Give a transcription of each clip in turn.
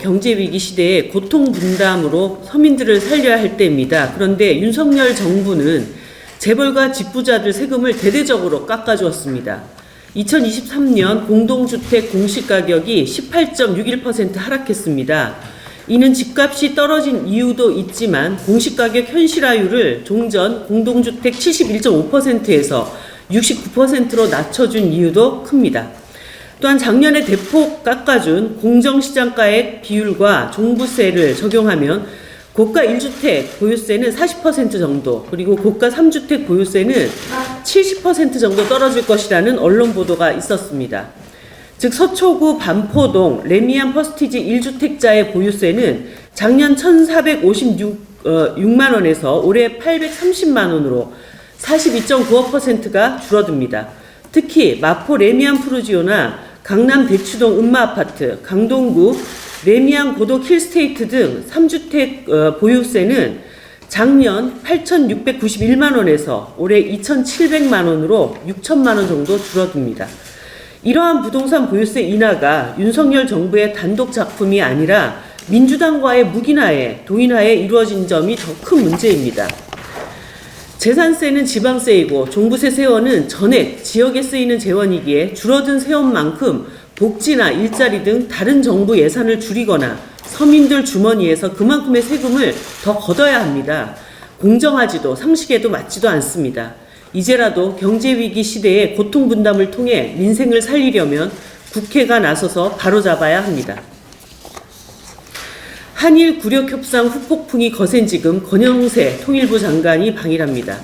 경제위기 시대에 고통분담으로 서민들을 살려야 할 때입니다. 그런데 윤석열 정부는 재벌과 집부자들 세금을 대대적으로 깎아주었습니다. 2023년 공동주택 공시가격이 18.61% 하락했습니다. 이는 집값이 떨어진 이유도 있지만 공시가격 현실화율을 종전 공동주택 71.5%에서 69%로 낮춰준 이유도 큽니다. 또한 작년에 대폭 깎아준 공정시장가액 비율과 종부세를 적용하면 고가 1주택 보유세는 40% 정도, 그리고 고가 3주택 보유세는 70% 정도 떨어질 것이라는 언론 보도가 있었습니다. 즉 서초구 반포동 레미안 퍼스티지 1주택자의 보유세는 작년 1,456만 원에서 올해 830만 원으로 42.95%가 줄어듭니다. 특히 마포 레미안 푸르지오나 강남 대추동 음마아파트, 강동구 레미안 고덕 힐스테이트 등 3주택 보유세는 작년 8,691만 원에서 올해 2,700만 원으로 6천만 원 정도 줄어듭니다. 이러한 부동산 보유세 인하가 윤석열 정부의 단독 작품이 아니라 민주당과의 묵인하에 도인하에 이루어진 점이 더 큰 문제입니다. 재산세는 지방세이고 종부세 세원은 전액 지역에 쓰이는 재원이기에 줄어든 세원만큼 복지나 일자리 등 다른 정부 예산을 줄이거나 서민들 주머니에서 그만큼의 세금을 더 걷어야 합니다. 공정하지도 상식에도 맞지도 않습니다. 이제라도 경제위기 시대에 고통분담을 통해 민생을 살리려면 국회가 나서서 바로잡아야 합니다. 한일 구력협상 후폭풍이 거센 지금 권영세 통일부 장관이 방일합니다.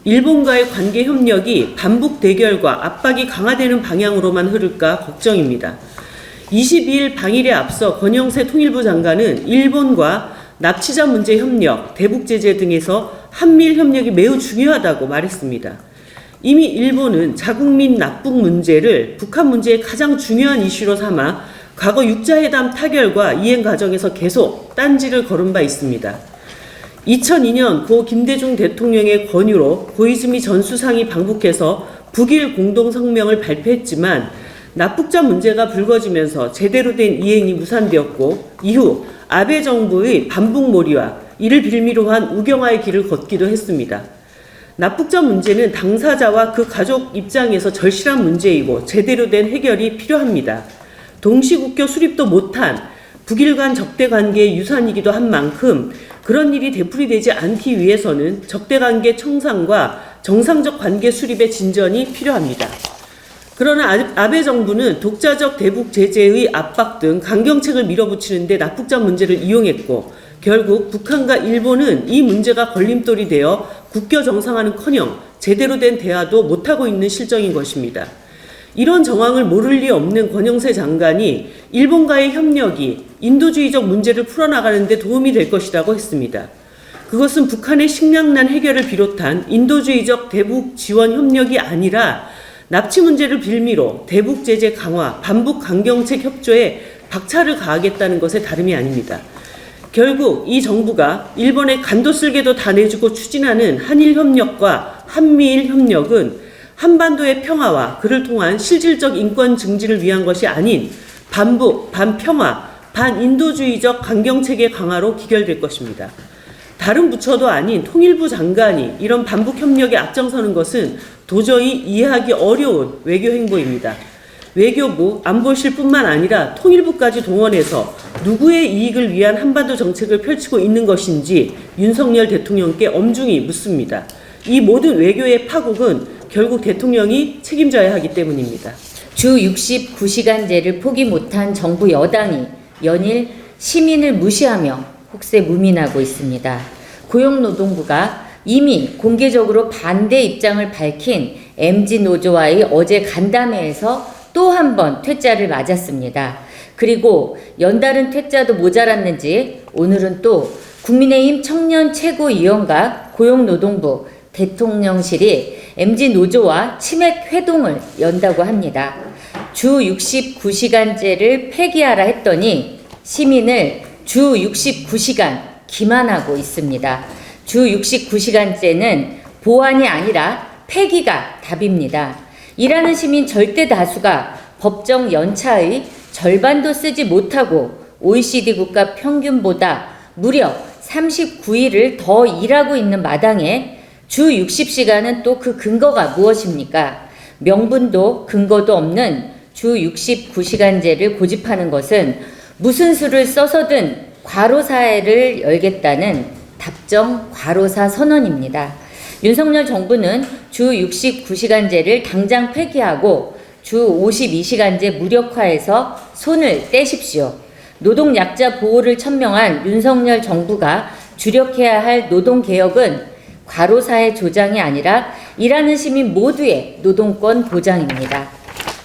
일본과의 관계 협력이 반복 대결과 압박이 강화되는 방향으로만 흐를까 걱정입니다. 22일 방일에 앞서 권영세 통일부 장관은 일본과 납치자 문제 협력, 대북 제재 등에서 한미일 협력이 매우 중요하다고 말했습니다. 이미 일본은 자국민 납북 문제를 북한 문제의 가장 중요한 이슈로 삼아 과거 육자회담 타결과 이행 과정에서 계속 딴지를 걸은 바 있습니다. 2002년 고 김대중 대통령의 권유로 고이즈미 전 수상이 방북해서 북일 공동성명을 발표했지만 납북자 문제가 불거지면서 제대로 된 이행이 무산되었고 이후 아베 정부의 반북몰이와 이를 빌미로 한 우경화의 길을 걷기도 했습니다. 납북자 문제는 당사자와 그 가족 입장에서 절실한 문제이고 제대로 된 해결이 필요합니다. 동시국교 수립도 못한 북일 간 적대관계의 유산이기도 한 만큼 그런 일이 되풀이되지 않기 위해서는 적대관계 청산과 정상적 관계 수립의 진전이 필요합니다. 그러나 아베 정부는 독자적 대북 제재의 압박 등 강경책을 밀어붙이는 데 납북자 문제를 이용했고 결국 북한과 일본은 이 문제가 걸림돌이 되어 국교 정상화는커녕 제대로 된 대화도 못하고 있는 실정인 것입니다. 이런 정황을 모를 리 없는 권영세 장관이 일본과의 협력이 인도주의적 문제를 풀어나가는 데 도움이 될 것이라고 했습니다. 그것은 북한의 식량난 해결을 비롯한 인도주의적 대북 지원 협력이 아니라 납치 문제를 빌미로 대북 제재 강화, 반북 강경책 협조에 박차를 가하겠다는 것에 다름이 아닙니다. 결국 이 정부가 일본의 간도 쓸개도 다 내주고 추진하는 한일 협력과 한미일 협력은 한반도의 평화와 그를 통한 실질적 인권 증진을 위한 것이 아닌 반북, 반평화, 반인도주의적 강경체계 강화로 기결될 것입니다. 다른 부처도 아닌 통일부 장관이 이런 반북 협력에 앞장서는 것은 도저히 이해하기 어려운 외교 행보입니다. 외교부, 안보실뿐만 아니라 통일부까지 동원해서 누구의 이익을 위한 한반도 정책을 펼치고 있는 것인지 윤석열 대통령께 엄중히 묻습니다. 이 모든 외교의 파국은 결국 대통령이 책임져야 하기 때문입니다. 주 69시간제를 포기 못한 정부 여당이 연일 시민을 무시하며 혹세무민하고 있습니다. 고용노동부가 이미 공개적으로 반대 입장을 밝힌 MZ노조와의 어제 간담회에서 또 한 번 퇴짜를 맞았습니다. 그리고 연달은 퇴짜도 모자랐는지 오늘은 또 국민의힘 청년 최고위원과 고용노동부 대통령실이 MZ노조와 치맥 회동을 연다고 합니다. 주 69시간제를 폐기하라 했더니 시민을 주 69시간 기만하고 있습니다. 주 69시간제는 보완이 아니라 폐기가 답입니다. 일하는 시민 절대 다수가 법정 연차의 절반도 쓰지 못하고 OECD 국가 평균보다 무려 39일을 더 일하고 있는 마당에 주 60시간은 또 그 근거가 무엇입니까? 명분도 근거도 없는 주 69시간제를 고집하는 것은 무슨 수를 써서든 과로사회를 열겠다는 답정 과로사 선언입니다. 윤석열 정부는 주 69시간제를 당장 폐기하고 주 52시간제 무력화해서 손을 떼십시오. 노동약자 보호를 천명한 윤석열 정부가 주력해야 할 노동개혁은 과로사의 조장이 아니라 일하는 시민 모두의 노동권 보장입니다.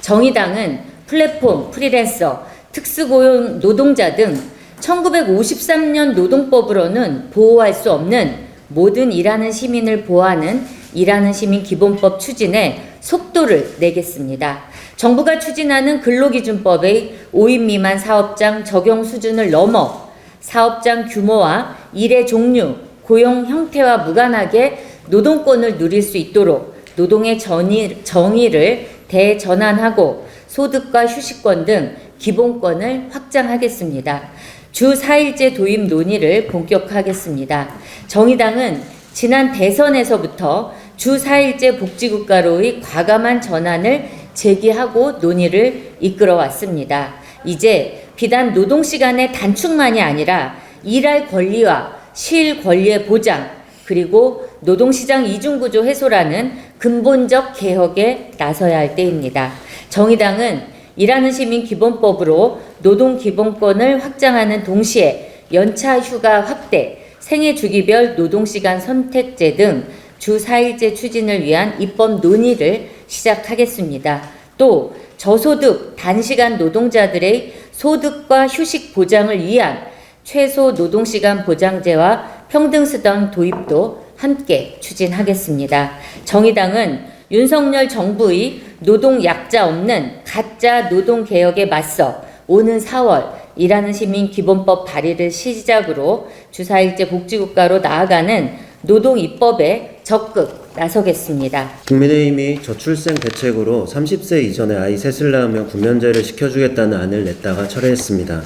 정의당은 플랫폼, 프리랜서, 특수고용 노동자 등 1953년 노동법으로는 보호할 수 없는 모든 일하는 시민을 보호하는 일하는 시민 기본법 추진에 속도를 내겠습니다. 정부가 추진하는 근로기준법의 5인 미만 사업장 적용 수준을 넘어 사업장 규모와 일의 종류, 고용 형태와 무관하게 노동권을 누릴 수 있도록 노동의 정의를 대전환하고 소득과 휴식권 등 기본권을 확장하겠습니다. 주 4일제 도입 논의를 본격화하겠습니다. 정의당은 지난 대선에서부터 주 4일제 복지국가로의 과감한 전환을 제기하고 논의를 이끌어왔습니다. 이제 비단 노동시간의 단축만이 아니라 일할 권리와 쉴 권리의 보장, 그리고 노동시장 이중구조 해소라는 근본적 개혁에 나서야 할 때입니다. 정의당은 일하는 시민 기본법으로 노동기본권을 확장하는 동시에 연차 휴가 확대, 생애주기별 노동시간 선택제 등 주 4일제 추진을 위한 입법 논의를 시작하겠습니다. 또 저소득 단시간 노동자들의 소득과 휴식 보장을 위한 최소 노동시간 보장제와 평등수당 도입도 함께 추진하겠습니다. 정의당은 윤석열 정부의 노동약자 없는 가짜 노동개혁에 맞서 오는 4월 일하는 시민 기본법 발의를 시작으로 주 4일제 복지국가로 나아가는 노동 입법에 적극 나서겠습니다. 국민의힘이 저출생 대책으로 30세 이전에 아이 셋을 낳으면 군면제를 시켜주겠다는 안을 냈다가 철회했습니다.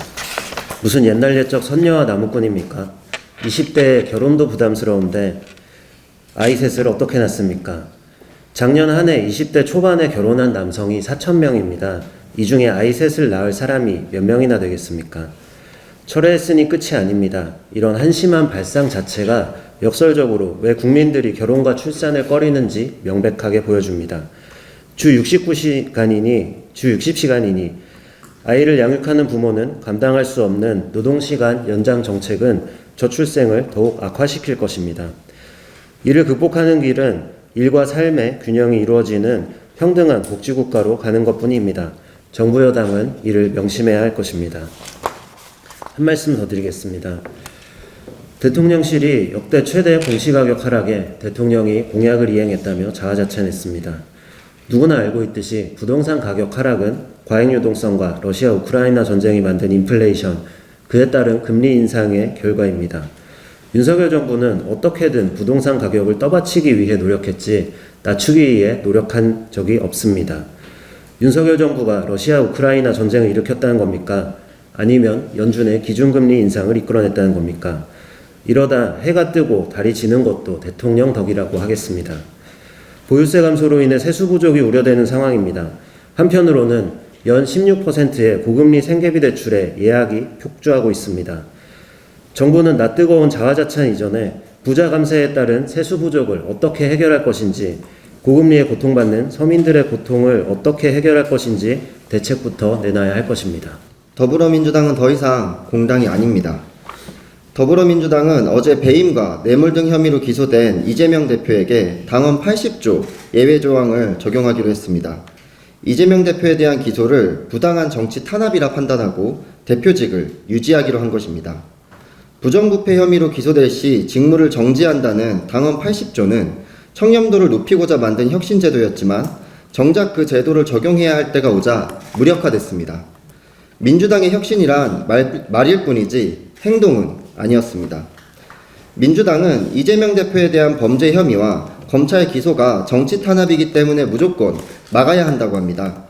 무슨 옛날 옛적 선녀와 나무꾼입니까? 20대에 결혼도 부담스러운데 아이 셋을 어떻게 낳습니까? 작년 한 해 20대 초반에 결혼한 남성이 4,000명입니다. 이 중에 아이 셋을 낳을 사람이 몇 명이나 되겠습니까? 철회했으니 끝이 아닙니다. 이런 한심한 발상 자체가 역설적으로 왜 국민들이 결혼과 출산을 꺼리는지 명백하게 보여줍니다. 주 60시간이니 아이를 양육하는 부모는 감당할 수 없는 노동시간 연장 정책은 저출생을 더욱 악화시킬 것입니다. 이를 극복하는 길은 일과 삶의 균형이 이루어지는 평등한 복지국가로 가는 것뿐입니다. 정부 여당은 이를 명심해야 할 것입니다. 한 말씀 더 드리겠습니다. 대통령실이 역대 최대 공시가격 하락에 대통령이 공약을 이행했다며 자화자찬했습니다. 누구나 알고 있듯이 부동산 가격 하락은 과잉유동성과 러시아 우크라이나 전쟁이 만든 인플레이션, 그에 따른 금리 인상의 결과입니다. 윤석열 정부는 어떻게든 부동산 가격을 떠받치기 위해 노력했지 낮추기 위해 노력한 적이 없습니다. 윤석열 정부가 러시아 우크라이나 전쟁을 일으켰다는 겁니까? 아니면 연준의 기준금리 인상을 이끌어냈다는 겁니까? 이러다 해가 뜨고 달이 지는 것도 대통령 덕이라고 하겠습니다. 보유세 감소로 인해 세수 부족이 우려되는 상황입니다. 한편으로는 연 16%의 고금리 생계비 대출에 예약이 폭주하고 있습니다. 정부는 낯뜨거운 자화자찬 이전에 부자 감세에 따른 세수 부족을 어떻게 해결할 것인지, 고금리에 고통받는 서민들의 고통을 어떻게 해결할 것인지 대책부터 내놔야 할 것입니다. 더불어민주당은 더 이상 공당이 아닙니다. 더불어민주당은 어제 배임과 뇌물 등 혐의로 기소된 이재명 대표에게 당헌 80조 예외 조항을 적용하기로 했습니다. 이재명 대표에 대한 기소를 부당한 정치 탄압이라 판단하고 대표직을 유지하기로 한 것입니다. 부정부패 혐의로 기소될 시 직무를 정지한다는 당헌 80조는 청렴도를 높이고자 만든 혁신제도였지만 정작 그 제도를 적용해야 할 때가 오자 무력화됐습니다. 민주당의 혁신이란 말일 뿐이지 행동은 아니었습니다. 민주당은 이재명 대표에 대한 범죄 혐의와 검찰 기소가 정치 탄압이기 때문에 무조건 막아야 한다고 합니다.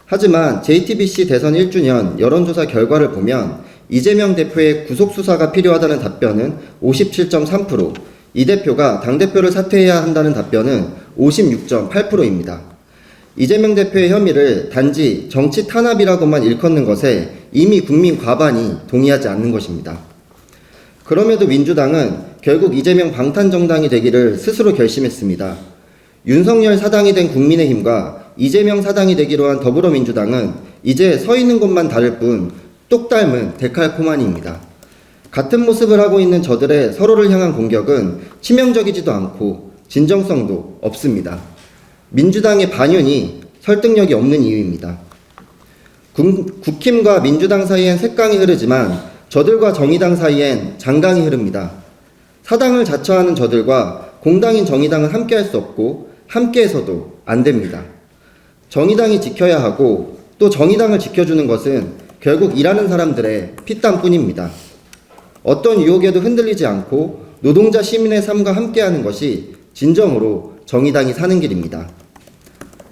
하지만 JTBC 대선 1주년 여론조사 결과를 보면 이재명 대표의 구속수사가 필요하다는 답변은 57.3%, 이 대표가 당대표를 사퇴해야 한다는 답변은 56.8%입니다. 이재명 대표의 혐의를 단지 정치 탄압이라고만 일컫는 것에 이미 국민 과반이 동의하지 않는 것입니다. 그럼에도 민주당은 결국 이재명 방탄정당이 되기를 스스로 결심했습니다. 윤석열 사당이 된 국민의힘과 이재명 사당이 되기로 한 더불어민주당은 이제 서 있는 곳만 다를 뿐 똑 닮은 데칼코마니입니다. 같은 모습을 하고 있는 저들의 서로를 향한 공격은 치명적이지도 않고 진정성도 없습니다. 민주당의 반윤이 설득력이 없는 이유입니다. 국힘과 민주당 사이엔 색강이 흐르지만 저들과 정의당 사이엔 장강이 흐릅니다. 사당을 자처하는 저들과 공당인 정의당은 함께할 수 없고 함께해서도 안 됩니다. 정의당이 지켜야 하고 또 정의당을 지켜주는 것은 결국 일하는 사람들의 피땀뿐입니다. 어떤 유혹에도 흔들리지 않고 노동자 시민의 삶과 함께하는 것이 진정으로 정의당이 사는 길입니다.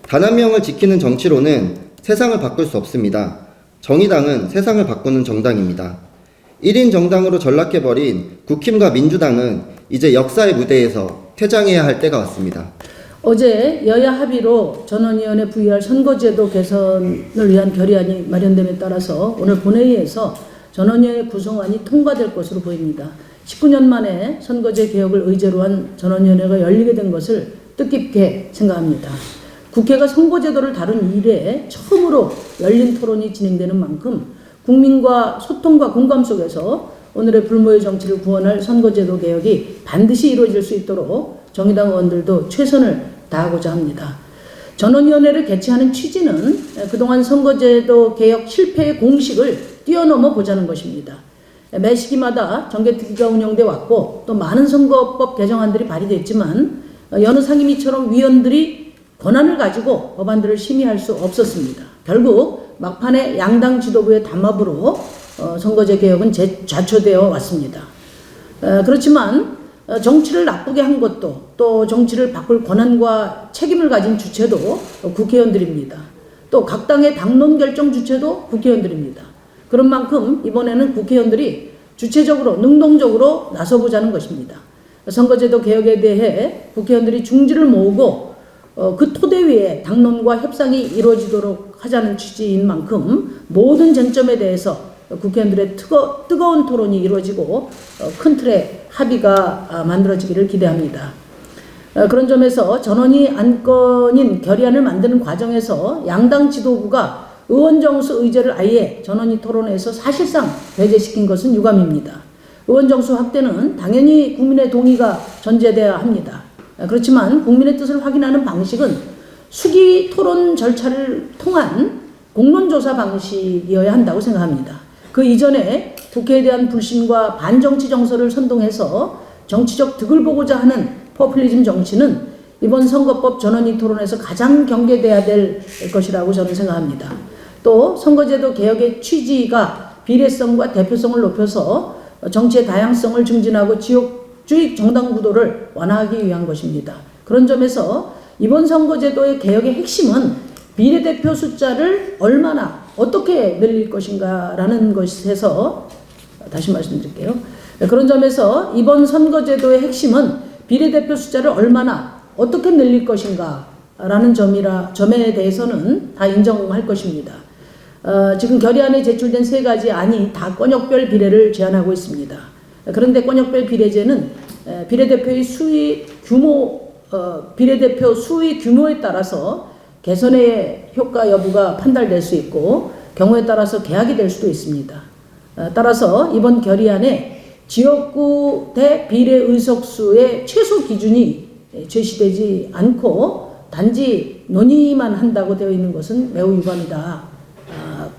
단 한 명을 지키는 정치로는 세상을 바꿀 수 없습니다. 정의당은 세상을 바꾸는 정당입니다. 1인 정당으로 전락해버린 국힘과 민주당은 이제 역사의 무대에서 퇴장해야 할 때가 왔습니다. 어제 여야 합의로 전원위원회 부의할 선거제도 개선을 위한 결의안이 마련됨에 따라서 오늘 본회의에서 전원위원회 구성안이 통과될 것으로 보입니다. 19년 만에 선거제 개혁을 의제로 한 전원위원회가 열리게 된 것을 뜻깊게 생각합니다. 국회가 선거제도를 다룬 이래 처음으로 열린 토론이 진행되는 만큼 국민과 소통과 공감 속에서 오늘의 불모의 정치를 구원할 선거제도 개혁이 반드시 이루어질 수 있도록 정의당 의원들도 최선을 다하고자 합니다. 전원위원회를 개최하는 취지는 그동안 선거제도 개혁 실패의 공식을 뛰어넘어 보자는 것입니다. 매 시기마다 정개특위가 운영돼 왔고 또 많은 선거법 개정안들이 발의됐지만 여느 상임위처럼 위원들이 권한을 가지고 법안들을 심의할 수 없었습니다. 결국 막판에 양당 지도부의 담합으로 선거제 개혁은 좌초되어 왔습니다. 그렇지만 정치를 나쁘게 한 것도 또 정치를 바꿀 권한과 책임을 가진 주체도 국회의원들입니다. 또 각 당의 당론 결정 주체도 국회의원들입니다. 그런 만큼 이번에는 국회의원들이 주체적으로 능동적으로 나서보자는 것입니다. 선거제도 개혁에 대해 국회의원들이 중지를 모으고 그 토대 위에 당론과 협상이 이루어지도록 하자는 취지인 만큼 모든 쟁점에 대해서 국회의원들의 뜨거운 토론이 이루어지고 큰 틀의 합의가 만들어지기를 기대합니다. 그런 점에서 전원이 안건인 결의안을 만드는 과정에서 양당 지도부가 의원 정수 의제를 아예 전원이 토론에서 사실상 배제시킨 것은 유감입니다. 의원 정수 확대는 당연히 국민의 동의가 전제돼야 합니다. 그렇지만 국민의 뜻을 확인하는 방식은 수기 토론 절차를 통한 공론조사 방식이어야 한다고 생각합니다. 그 이전에 국회에 대한 불신과 반정치 정서를 선동해서 정치적 득을 보고자 하는 포퓰리즘 정치는 이번 선거법 전원위 토론에서 가장 경계돼야 될 것이라고 저는 생각합니다. 또 선거제도 개혁의 취지가 비례성과 대표성을 높여서 정치의 다양성을 증진하고 지역주의 정당 구도를 완화하기 위한 것입니다. 그런 점에서 이번 선거제도의 개혁의 핵심은 비례대표 숫자를 얼마나 어떻게 늘릴 것인가라는 것에서 다시 말씀드릴게요. 그런 점에서 이번 선거제도의 핵심은 비례대표 숫자를 얼마나 어떻게 늘릴 것인가라는 점에 대해서는 다 인정할 것입니다. 지금 결의안에 제출된 3가지 안이 다 권역별 비례를 제한하고 있습니다. 그런데 권역별 비례제는 비례대표 수의 규모에 따라서 개선의 효과 여부가 판단될 수 있고 경우에 따라서 개혁이 될 수도 있습니다. 따라서 이번 결의안에 지역구 대 비례 의석수의 최소 기준이 제시되지 않고 단지 논의만 한다고 되어 있는 것은 매우 유감이다.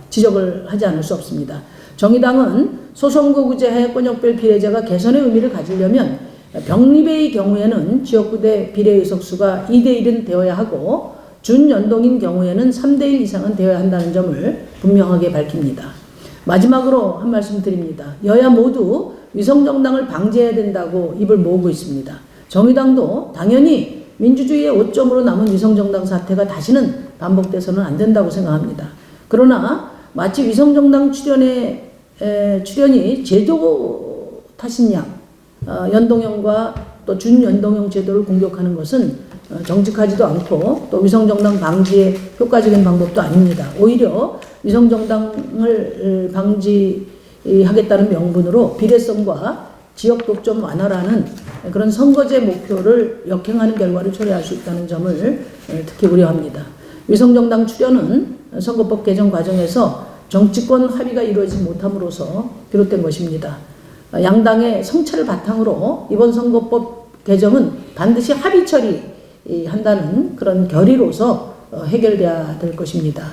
지적을 하지 않을 수 없습니다. 정의당은 소선거구제하에 권역별 비례제가 개선의 의미를 가지려면 병립의 경우에는 지역구 대 비례 의석수가 2대1은 되어야 하고 준연동인 경우에는 3대1 이상은 되어야 한다는 점을 분명하게 밝힙니다. 마지막으로 한 말씀 드립니다. 여야 모두 위성정당을 방지해야 된다고 입을 모으고 있습니다. 정의당도 당연히 민주주의의 오점으로 남은 위성정당 사태가 다시는 반복돼서는 안 된다고 생각합니다. 그러나 마치 위성정당 출연이 제도 탓인 양 연동형과 또 준연동형 제도를 공격하는 것은 정직하지도 않고 또 위성정당 방지에 효과적인 방법도 아닙니다. 오히려 위성정당을 방지하겠다는 명분으로 비례성과 지역 독점 완화라는 그런 선거제 목표를 역행하는 결과를 초래할 수 있다는 점을 특히 우려합니다. 위성정당 출연은 선거법 개정 과정에서 정치권 합의가 이루어지지 못함으로써 비롯된 것입니다. 양당의 성찰을 바탕으로 이번 선거법 개정은 반드시 합의 처리한다는 그런 결의로서 해결돼야 될 것입니다.